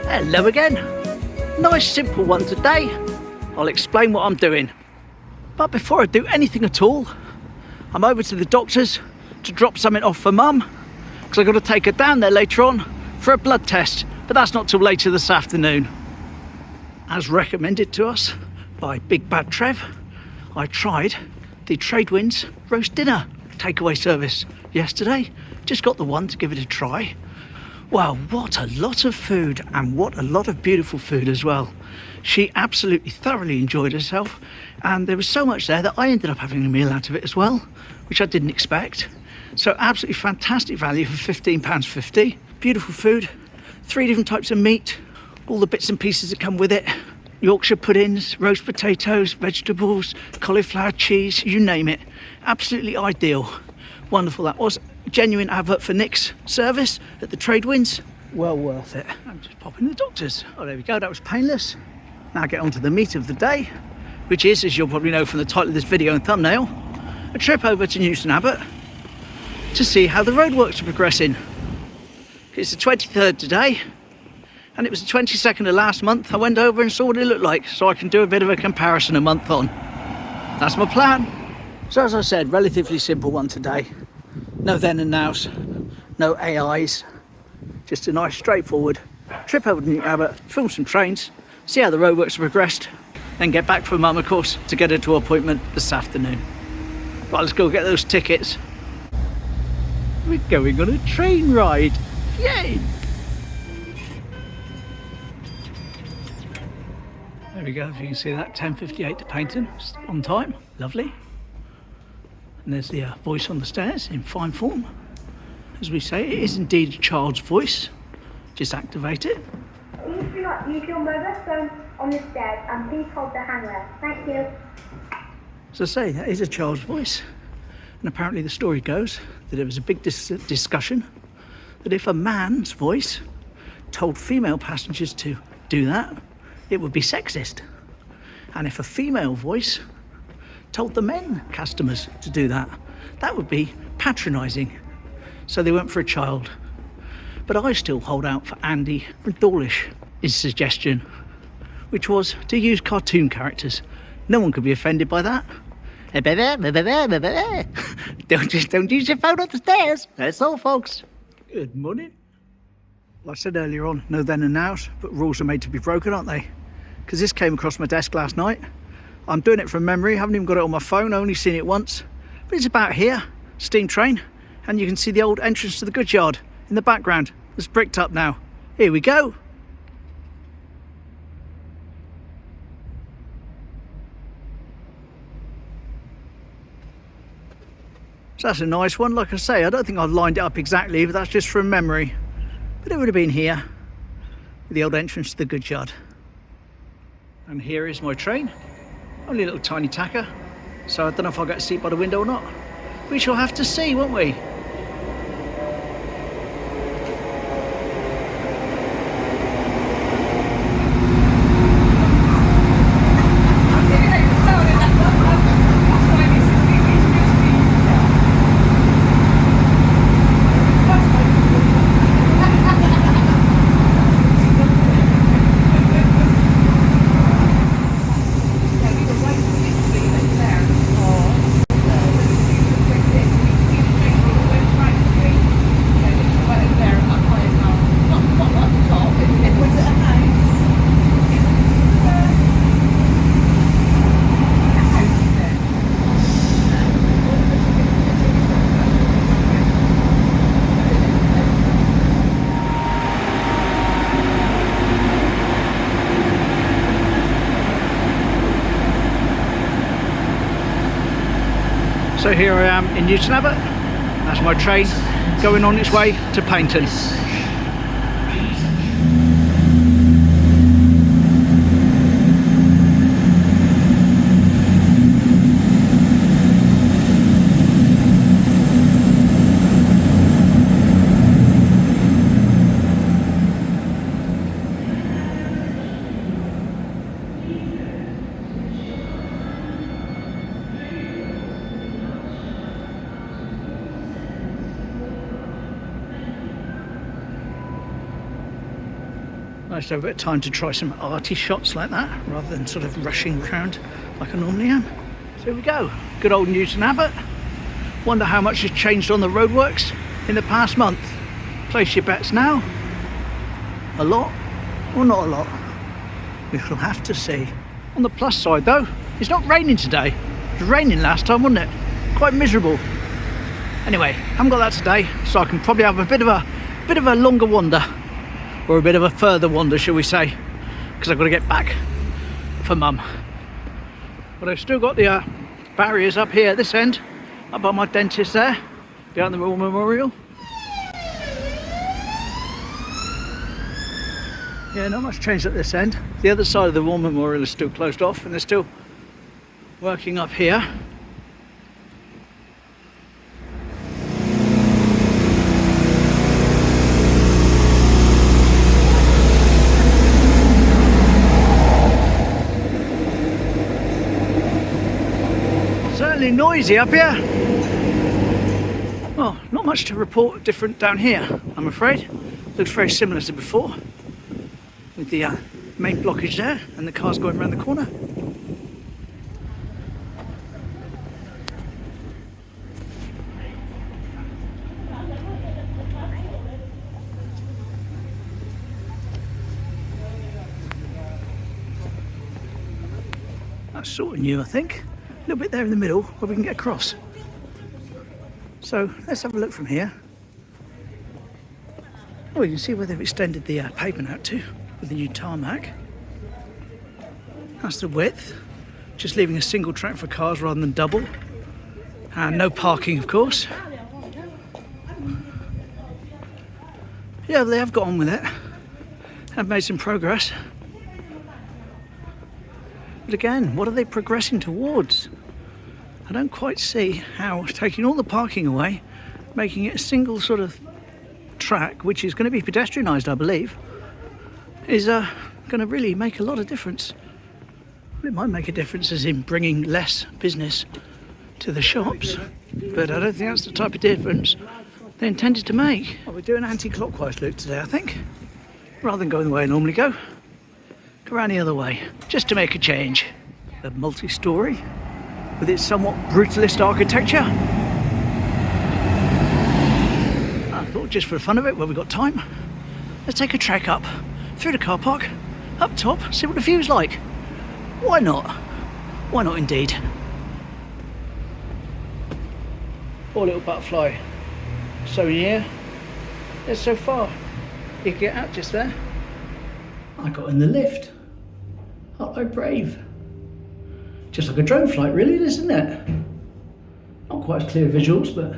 Hello again. Nice simple one today. I'll explain what I'm doing. But before I do anything at all, I'm over to the doctor's to drop something off for Mum, because I've got to take her down there later on for a blood test, but that's not till later this afternoon. As recommended to us by Big Bad Trev, I tried the Tradewinds roast dinner takeaway service yesterday. Just got the one to give it a try. Well, what a lot of food, and what a lot of beautiful food as well. She absolutely thoroughly enjoyed herself, and there was so much there that I ended up having a meal out of it as well, which I didn't expect. So absolutely fantastic value for £15.50. Beautiful food, 3 different types of meat, all the bits and pieces that come with it. Yorkshire puddings, roast potatoes, vegetables, cauliflower cheese, you name it. Absolutely ideal. Wonderful that was. Genuine advert for Nick's service at the Tradewinds. Well worth it. I'm just popping the doctors. Oh, there we go, that was painless. Now get on to the meat of the day, which is, as you'll probably know from the title of this video and thumbnail, a trip over to Newton Abbot to see how the roadworks are progressing. It's the 23rd today, and it was the 22nd of last month. I went over and saw what it looked like, so I can do a bit of a comparison a month on. That's my plan. So as I said, relatively simple one today. No then and nows, no AIs, just a nice straightforward trip over to Newton Abbot, film some trains, see how the roadworks have progressed, then get back for Mum, of course, to get her to her appointment this afternoon. Right, let's go get those tickets. We're going on a train ride, yay! There we go, if you can see that, 10:58 to Paignton, on time, lovely. And there's the voice on the stairs in fine form. As we say, it is indeed a child's voice. Just activate it. Please do not use your mobile phone on the stairs, and please hold the handrail. Thank you. As I say, that is a child's voice. And apparently the story goes that there was a big discussion that if a man's voice told female passengers to do that, it would be sexist. And if a female voice told the men customers to do that, that would be patronising. So they went for a child. But I still hold out for Andy from Dawlish, his suggestion, which was to use cartoon characters. No one could be offended by that. Don't use your phone up the stairs. That's all, folks. Good morning. Like I said earlier on, no then and nows, but rules are made to be broken, aren't they? Because this came across my desk last night. I'm doing it from memory, haven't even got it on my phone, only seen it once. But it's about here, steam train, and you can see the old entrance to the goods yard in the background. It's bricked up now. Here we go. So that's a nice one. Like I say, I don't think I've lined it up exactly, but that's just from memory. But it would have been here, with the old entrance to the goods yard. And here is my train. Only a little tiny tacker, so I don't know if I'll get a seat by the window or not. We shall have to see, won't we? So here I am in Newton Abbot. That's my train going on its way to Paignton. Nice to have a bit of time to try some arty shots like that, rather than sort of rushing around like I normally am. So here we go, good old Newton Abbot. Wonder how much has changed on the Roadworks in the past month. Place your bets now. A lot or not a lot? We shall have to see. On the plus side though, it's not raining today. It was raining last time, wasn't it? Quite miserable. Anyway, haven't got that today, so I can probably have a bit of a longer wander. Or a bit of a further wander, shall we say, because I've got to get back for Mum. But I've still got the barriers up here at this end, up by my dentist there, behind the Royal Memorial. Yeah, not much changed at this end. The other side of the Royal Memorial is still closed off, and they're still working up here. Certainly noisy up here. Well, not much to report different down here, I'm afraid. Looks very similar to before, with the main blockage there and the cars going around the corner. That's sort of new, I think. A little bit there in the middle where we can get across. So let's have a look from here. Oh, you can see where they've extended the pavement out to with the new tarmac. That's the width, just leaving a single track for cars rather than double, and no parking, of course. Yeah, they have got on with it, have made some progress. But again, what are they progressing towards? I don't quite see how taking all the parking away, making it a single sort of track, which is going to be pedestrianised, I believe, is going to really make a lot of difference. Well, it might make a difference as in bringing less business to the shops, but I don't think that's the type of difference they intended to make. Well, we're doing an anti-clockwise loop today, I think, rather than going the way I normally go. Go around the other way, just to make a change. A multi-storey with its somewhat brutalist architecture. I thought just for the fun of it, when we've got time, let's take a trek up, through the car park, up top, see what the view's like. Why not? Why not indeed? Poor little butterfly. So near, yet so far. You can get out just there. I got in the lift. Up by Brave. Just like a drone flight really, isn't it? Not quite as clear visuals, but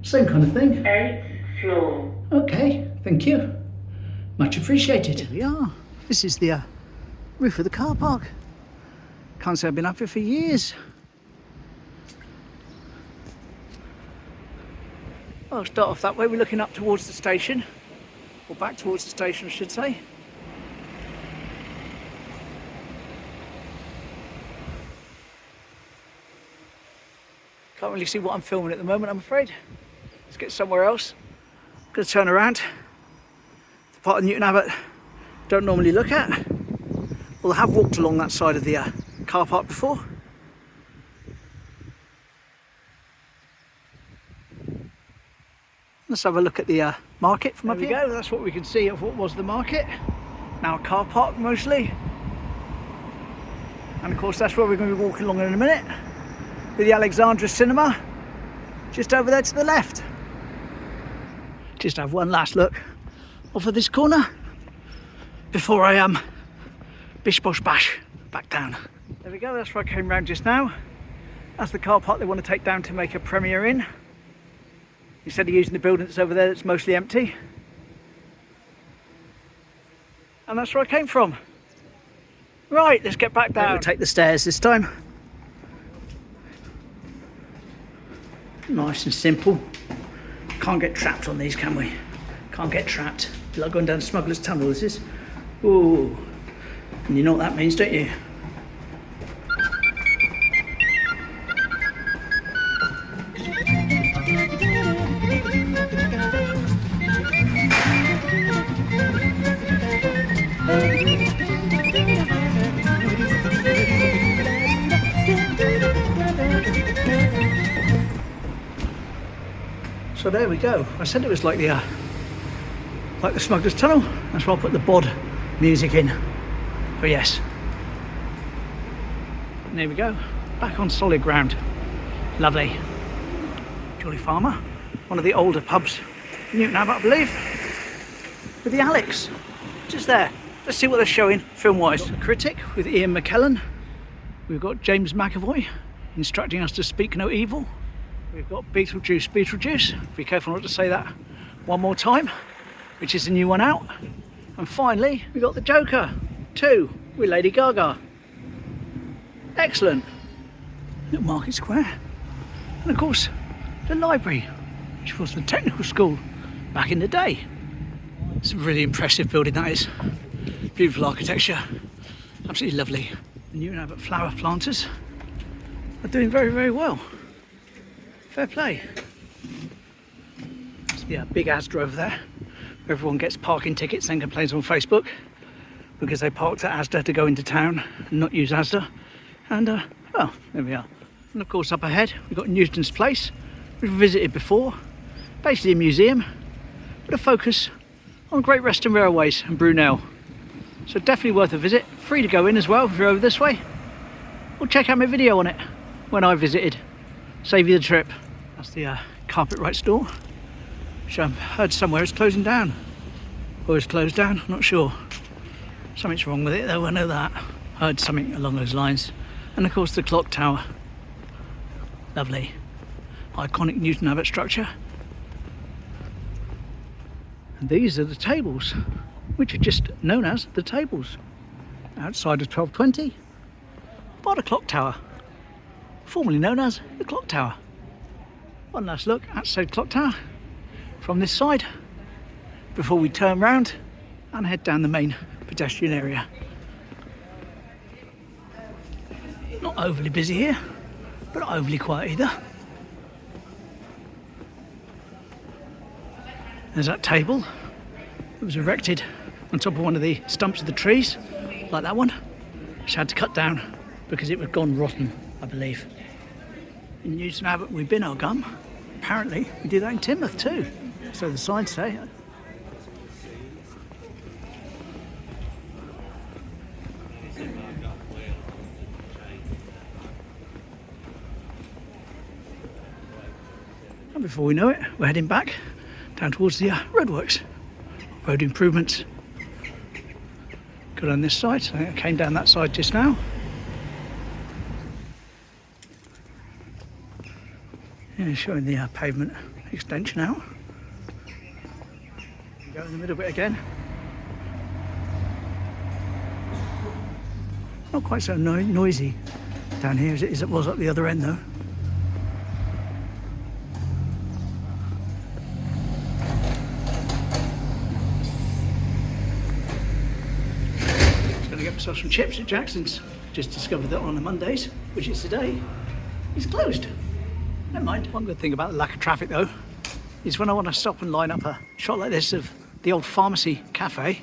same kind of thing. 8th floor. Okay, thank you. Much appreciated. Here we are. This is the roof of the car park. Can't say I've been up here for years. I'll start off that way. We're looking up towards the station, or back towards the station, I should say. Can't really see what I'm filming at the moment, I'm afraid. Let's get somewhere else. I'm going to turn around. The part of Newton Abbot don't normally look at. Well, I have walked along that side of the car park before. Let's have a look at the market from up here. There we go, that's what we can see of what was the market. Now a car park mostly. And of course that's where we're going to be walking along in a minute. With the Alexandra Cinema, just over there to the left. Just have one last look off of this corner before I bish bosh bash back down. There we go, that's where I came round just now. That's the car park they want to take down to make a premiere in. Instead of using the building that's over there that's mostly empty. And that's where I came from. Right, let's get back down. We'll take the stairs this time. Nice and simple. Can't get trapped on these, can we? Can't get trapped. It's like going down Smuggler's Tunnel, this is. Ooh. And you know what that means, don't you? So there we go. I said it was like the Smuggler's Tunnel. That's why I put the bod music in. But yes. And there we go. Back on solid ground. Lovely. Jolly Farmer. One of the older pubs in Newton Abbot, I believe. With the Alex. Just there. Let's see what they're showing film-wise. Critic with Ian McKellen. We've got James McAvoy instructing us to speak no evil. We've got Beetlejuice. Be careful not to say that one more time, which is the new one out. And finally, we've got the Joker 2 with Lady Gaga. Excellent. Little Market Square. And of course, the library, which was the technical school back in the day. It's a really impressive building, that is. Beautiful architecture. Absolutely lovely. The Newton Abbot flower planters are doing very, very well. Fair play. It's the big Asda over there. Everyone gets parking tickets and complains on Facebook because they parked at Asda to go into town and not use Asda. And well, there we are. And of course up ahead we've got Newton's Place, which we've visited before. Basically a museum, but a focus on Great Western Railways and Brunel. So definitely worth a visit. Free to go in as well if you're over this way. Or check out my video on it when I visited. Save you the trip. That's the Carpark store, which I've heard somewhere is closing down. Or is closed down, I'm not sure. Something's wrong with it though, I know that. Heard something along those lines. And of course the clock tower. Lovely. Iconic Newton Abbot structure. And these are the tables, which are just known as the tables. Outside of 1220, by the clock tower, formerly known as the clock tower. One last look at said clock tower from this side before we turn round and head down the main pedestrian area. Not overly busy here, but not overly quiet either. There's that table that was erected on top of one of the stumps of the trees, like that one, which I had to cut down because it was gone rotten, I believe. In Newton Abbot we bin our gum. Apparently we do that in Teignmouth too, so the signs say. And before we know it, we're heading back down towards the Roadworks. Road improvements. Go on this side, so I came down that side just now. Yeah, showing the pavement extension out. Go in the middle bit again. Not quite so noisy down here as it was at the other end though. Just gonna get myself some chips at Jackson's. Just discovered that on the Mondays, which is today, it's closed. Never mind. One good thing about the lack of traffic though is when I want to stop and line up a shot like this of the old pharmacy cafe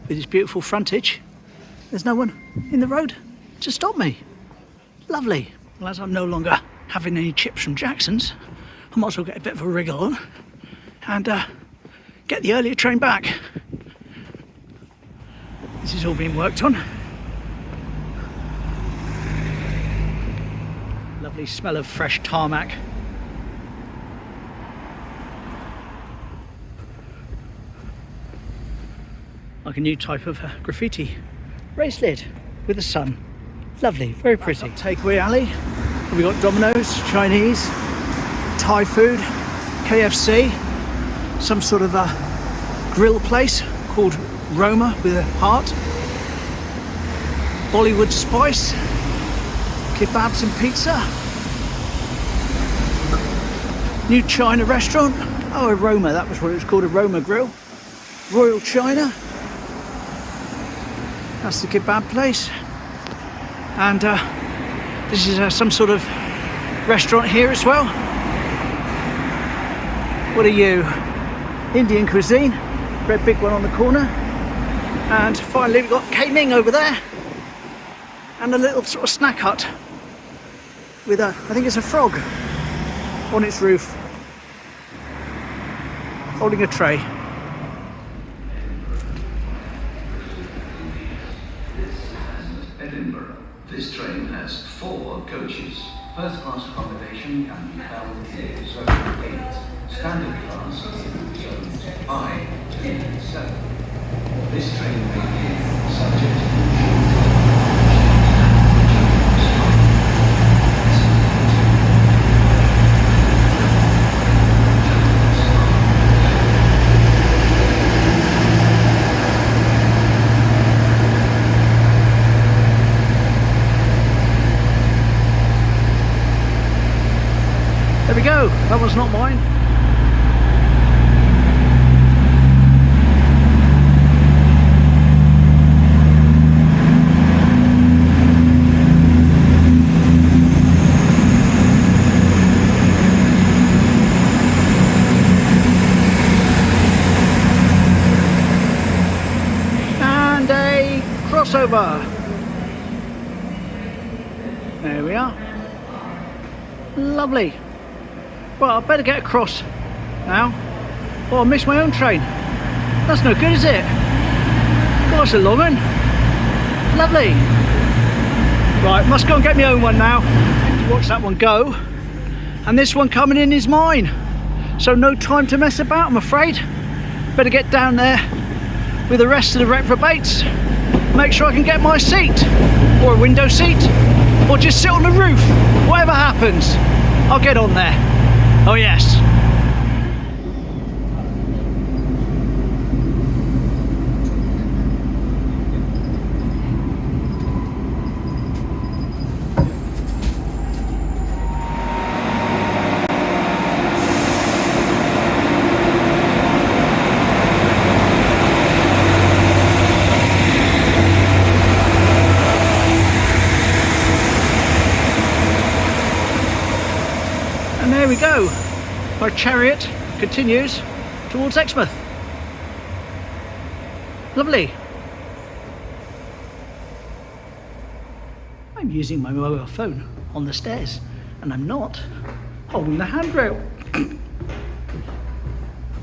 with its beautiful frontage, there's no one in the road to stop me. Lovely. Well, as I'm no longer having any chips from Jackson's, I might as well get a bit of a wriggle on and get the earlier train back. This is all being worked on. Lovely smell of fresh tarmac. Like a new type of graffiti. Raised lid with the sun. Lovely, very pretty. Takeaway alley. We got Domino's, Chinese, Thai food, KFC, some sort of a grill place called Roma with a heart, Bollywood spice, kebabs and pizza, new China restaurant. Oh, a Roma, that was what it was called, a Roma grill. Royal China. That's the kebab place. And this is some sort of restaurant here as well. What are you? Indian cuisine. Very big one on the corner. And finally we've got K Ming over there. And a little sort of snack hut with I think it's a frog on its roof. holding a tray. Edinburgh. This train has 4 coaches. First class accommodation can be found in Zone 8. Standard class in Zones I, 2, and 7. This train may be subject to There we go, that one's not mine. And a crossover. There we are. Lovely. Well, I better get across now, or I'll miss my own train. That's no good, is it? Gosh, a long one. Lovely. Right, must go and get my own one now. Watch that one go. And this one coming in is mine. So no time to mess about, I'm afraid. Better get down there with the rest of the reprobates. Make sure I can get my seat, or a window seat, or just sit on the roof. Whatever happens, I'll get on there. Oh yes. And there we go. Our chariot continues towards Teignmouth. Lovely. I'm using my mobile phone on the stairs and I'm not holding the handrail.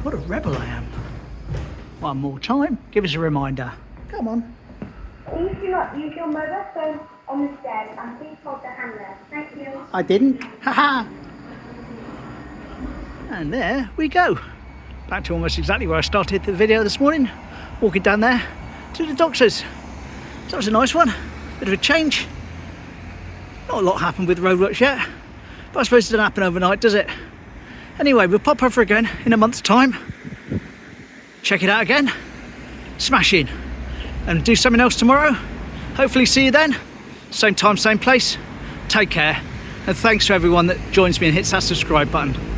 What a rebel I am. One more time, give us a reminder. Come on. Please do not use your mobile phone on the stairs and please hold the handrail. Thank you. I didn't. Haha. And there we go. Back to almost exactly where I started the video this morning. Walking down there to the doctors. So that was a nice one. Bit of a change. Not a lot happened with Roadworks yet. But I suppose it doesn't happen overnight, does it? Anyway, we'll pop over again in a month's time. Check it out again. Smash in. And do something else tomorrow. Hopefully see you then. Same time, same place. Take care. And thanks to everyone that joins me and hits that subscribe button.